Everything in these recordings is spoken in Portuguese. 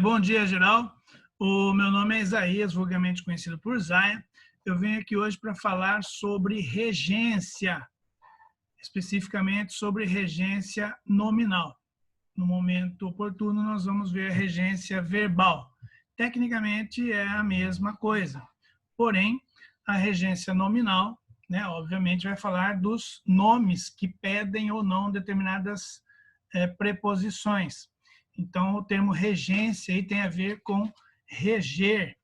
Bom dia, geral. O meu nome é Isaías, vulgarmente conhecido por Zaya. Eu venho aqui hoje para falar sobre regência, especificamente sobre regência nominal. No momento oportuno, nós vamos ver a regência verbal. Tecnicamente, é a mesma coisa. Porém, a regência nominal, né, obviamente, vai falar dos nomes que pedem ou não determinadas preposições. Então, o termo regência aí tem a ver com reger,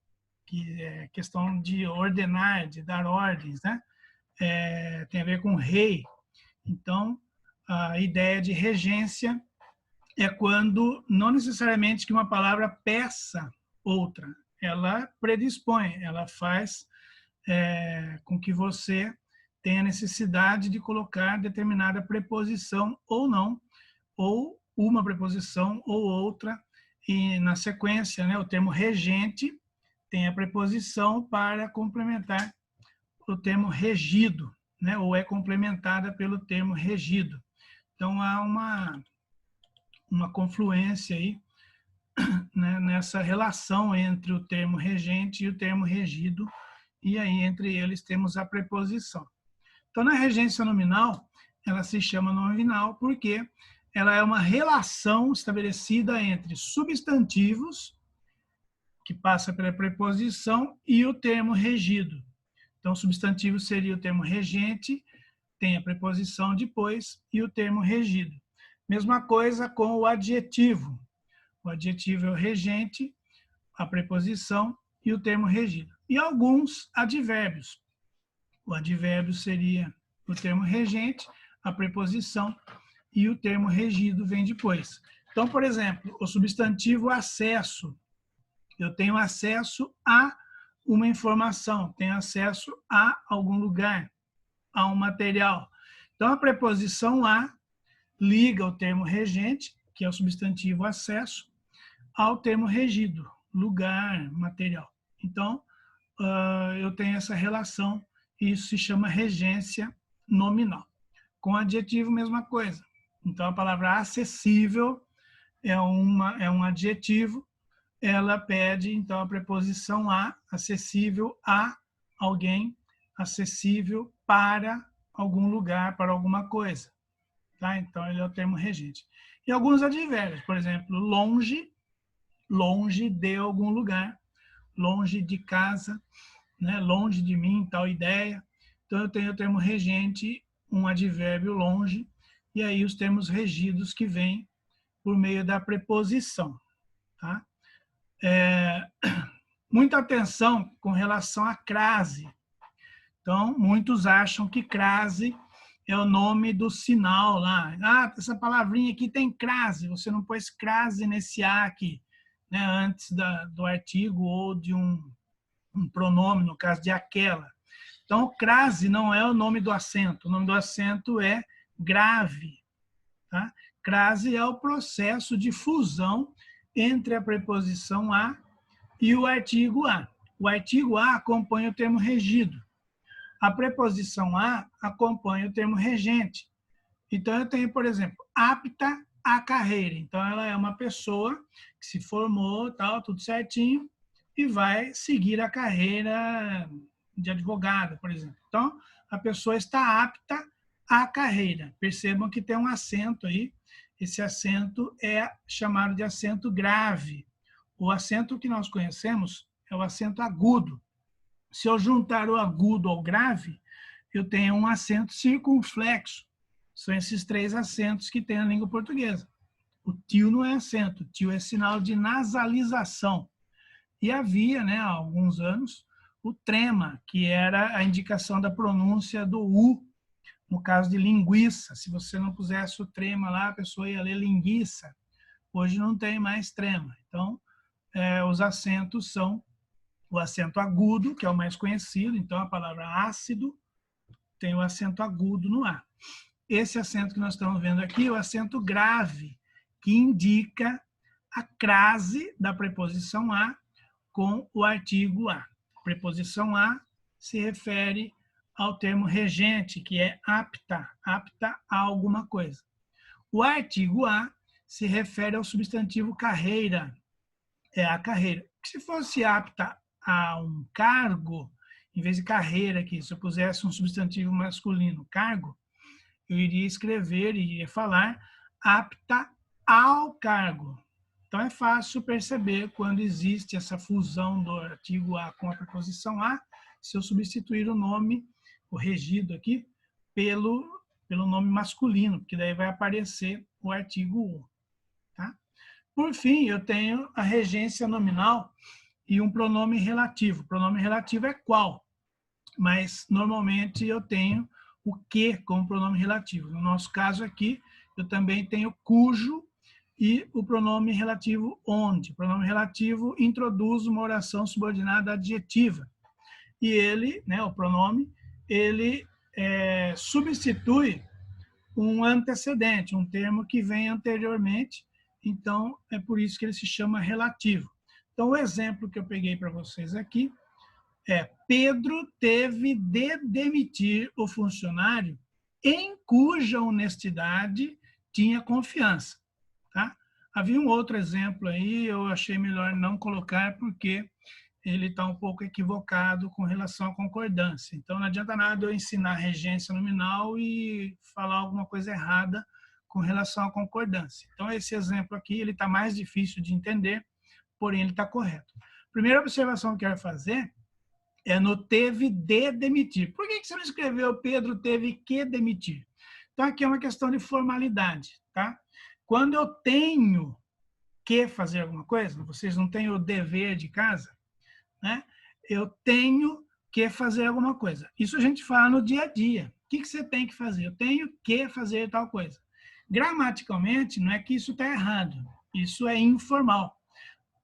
que é questão de ordenar, de dar ordens, né? Tem a ver com rei. Então, a ideia de regência é quando não necessariamente que uma palavra peça outra, ela predispõe, ela faz com que você tenha necessidade de colocar determinada preposição ou não, ou uma preposição ou outra, e na sequência, né, o termo regente tem a preposição para complementar o termo regido, né, ou é complementada pelo termo regido. Então, há uma confluência aí, né, nessa relação entre o termo regente e o termo regido, e aí entre eles temos a preposição. Então, na regência nominal, ela se chama nominal porque ela é uma relação estabelecida entre substantivos, que passa pela preposição, e o termo regido. Então, substantivo seria o termo regente, tem a preposição depois, e o termo regido. Mesma coisa com o adjetivo. O adjetivo é o regente, a preposição e o termo regido. E alguns advérbios. O advérbio seria o termo regente, a preposição, e o termo regido vem depois. Então, por exemplo, o substantivo acesso. Eu tenho acesso a uma informação, tenho acesso a algum lugar, a um material. Então, a preposição a liga o termo regente, que é o substantivo acesso, ao termo regido, lugar, material. Então, eu tenho essa relação, e isso se chama regência nominal. Com adjetivo, mesma coisa. Então, a palavra acessível é um adjetivo, ela pede, então, a preposição a, acessível a alguém, acessível para algum lugar, para alguma coisa. Tá? Então, ele é o termo regente. E alguns advérbios, por exemplo, longe, longe de algum lugar, longe de casa, né? Longe de mim, tal ideia. Então, eu tenho o termo regente, um advérbio longe, e aí os termos regidos que vêm por meio da preposição. Tá? Muita atenção com relação à crase. Então, muitos acham que crase é o nome do sinal lá. Ah, essa palavrinha aqui tem crase, você não pôs crase nesse A aqui, né, antes do artigo ou de um pronome, no caso de aquela. Então, crase não é o nome do acento, o nome do acento é grave. Tá? Crase é o processo de fusão entre a preposição a e o artigo a. O artigo a acompanha o termo regido. A preposição a acompanha o termo regente. Então, eu tenho, por exemplo, apta à carreira. Então, ela é uma pessoa que se formou, tal, tudo certinho, e vai seguir a carreira de advogado, por exemplo. Então, a pessoa está apta à carreira. Percebam que tem um acento aí. Esse acento é chamado de acento grave. O acento que nós conhecemos é o acento agudo. Se eu juntar o agudo ao grave, eu tenho um acento circunflexo. São esses três acentos que tem na língua portuguesa. O tio não é acento, o tio é sinal de nasalização. E havia, né, há alguns anos, o trema, que era a indicação da pronúncia do U, no caso de linguiça. Se você não pusesse o trema lá, a pessoa ia ler linguiça. Hoje não tem mais trema. Então, os acentos são o acento agudo, que é o mais conhecido. Então, a palavra ácido tem o acento agudo no A. Esse acento que nós estamos vendo aqui é o acento grave, que indica a crase da preposição a com o artigo a. A preposição a se refere ao termo regente, que é apta, apta a alguma coisa. O artigo a se refere ao substantivo carreira, é a carreira. Se fosse apta a um cargo, em vez de carreira aqui, se eu pusesse um substantivo masculino, cargo, eu iria escrever e iria falar apta ao cargo. Então, é fácil perceber quando existe essa fusão do artigo a com a preposição a, se eu substituir o nome, o regido aqui, pelo nome masculino, porque daí vai aparecer o artigo o. Tá? Por fim, eu tenho a regência nominal e um pronome relativo. O pronome relativo é qual, mas normalmente eu tenho o que como pronome relativo. No nosso caso aqui, eu também tenho cujo e o pronome relativo onde. O pronome relativo introduz uma oração subordinada adjetiva. E ele, né, o pronome, ele substitui um antecedente, um termo que vem anteriormente. Então, é por isso que ele se chama relativo. Então, o exemplo que eu peguei para vocês aqui é: Pedro teve de demitir o funcionário em cuja honestidade tinha confiança. Tá? Havia um outro exemplo aí, eu achei melhor não colocar, porque ele está um pouco equivocado com relação à concordância. Então, não adianta nada eu ensinar regência nominal e falar alguma coisa errada com relação à concordância. Então, esse exemplo aqui ele está mais difícil de entender, porém ele está correto. Primeira observação que eu quero fazer é no teve de demitir. Por que você não escreveu Pedro teve que demitir? Então, aqui é uma questão de formalidade. Tá? Quando eu tenho que fazer alguma coisa, vocês não têm o dever de casa, né? Eu tenho que fazer alguma coisa. Isso a gente fala no dia a dia. O que você tem que fazer? Eu tenho que fazer tal coisa. Gramaticalmente, não é que isso está errado. Isso é informal.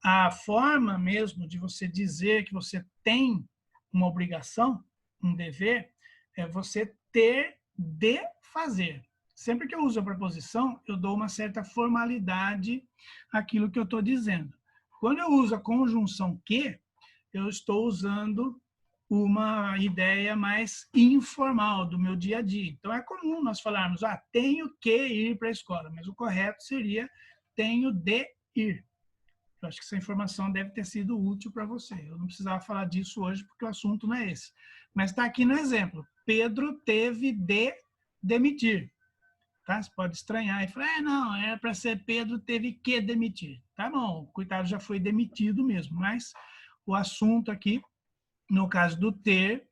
A forma mesmo de você dizer que você tem uma obrigação, um dever, é você ter de fazer. Sempre que eu uso a preposição, eu dou uma certa formalidade àquilo que eu estou dizendo. Quando eu uso a conjunção que, eu estou usando uma ideia mais informal do meu dia a dia. Então, é comum nós falarmos, tenho que ir para a escola, mas o correto seria tenho de ir. Eu acho que essa informação deve ter sido útil para você. Eu não precisava falar disso hoje, porque o assunto não é esse. Mas está aqui no exemplo. Pedro teve de demitir. Tá? Você pode estranhar e falar, não, era para ser Pedro teve que demitir. Tá bom, o coitado já foi demitido mesmo, mas o assunto aqui, no caso do ter,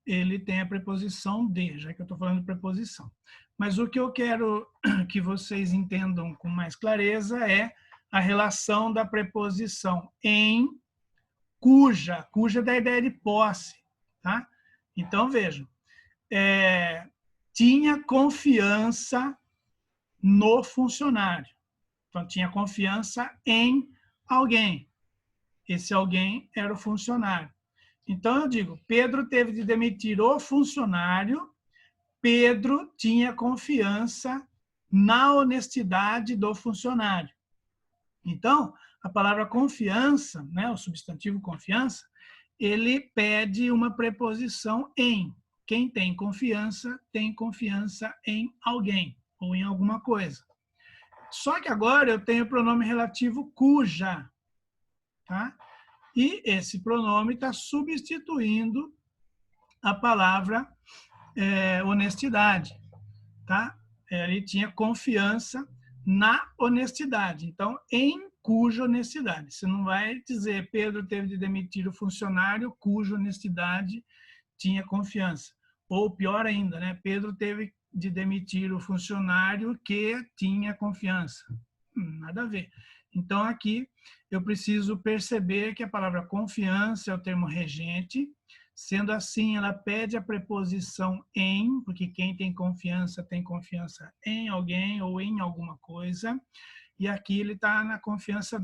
ele tem a preposição de, já que eu estou falando de preposição. Mas o que eu quero que vocês entendam com mais clareza é a relação da preposição em cuja. Cuja dá a ideia de posse. Tá? Então, vejam, tinha confiança no funcionário. Então, tinha confiança em alguém. Esse alguém era o funcionário. Então, eu digo, Pedro teve de demitir o funcionário, Pedro tinha confiança na honestidade do funcionário. Então, a palavra confiança, né, o substantivo confiança, ele pede uma preposição em. Quem tem confiança em alguém ou em alguma coisa. Só que agora eu tenho o pronome relativo cuja. Tá? E esse pronome está substituindo a palavra honestidade. Tá? Ele tinha confiança na honestidade. Então, em cuja honestidade. Você não vai dizer Pedro teve de demitir o funcionário cuja honestidade tinha confiança. Ou pior ainda, né? Pedro teve de demitir o funcionário que tinha confiança. Nada a ver. Então, aqui, eu preciso perceber que a palavra confiança é o termo regente. Sendo assim, ela pede a preposição em, porque quem tem confiança em alguém ou em alguma coisa. E aqui ele está na confiança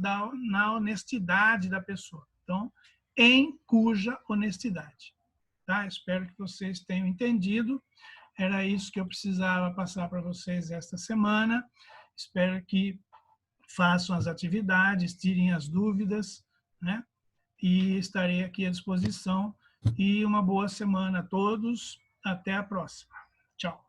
na honestidade da pessoa. Então, em cuja honestidade. Tá? Espero que vocês tenham entendido. Era isso que eu precisava passar para vocês esta semana. Espero que façam as atividades, tirem as dúvidas, né? E estarei aqui à disposição. E uma boa semana a todos. Até a próxima. Tchau.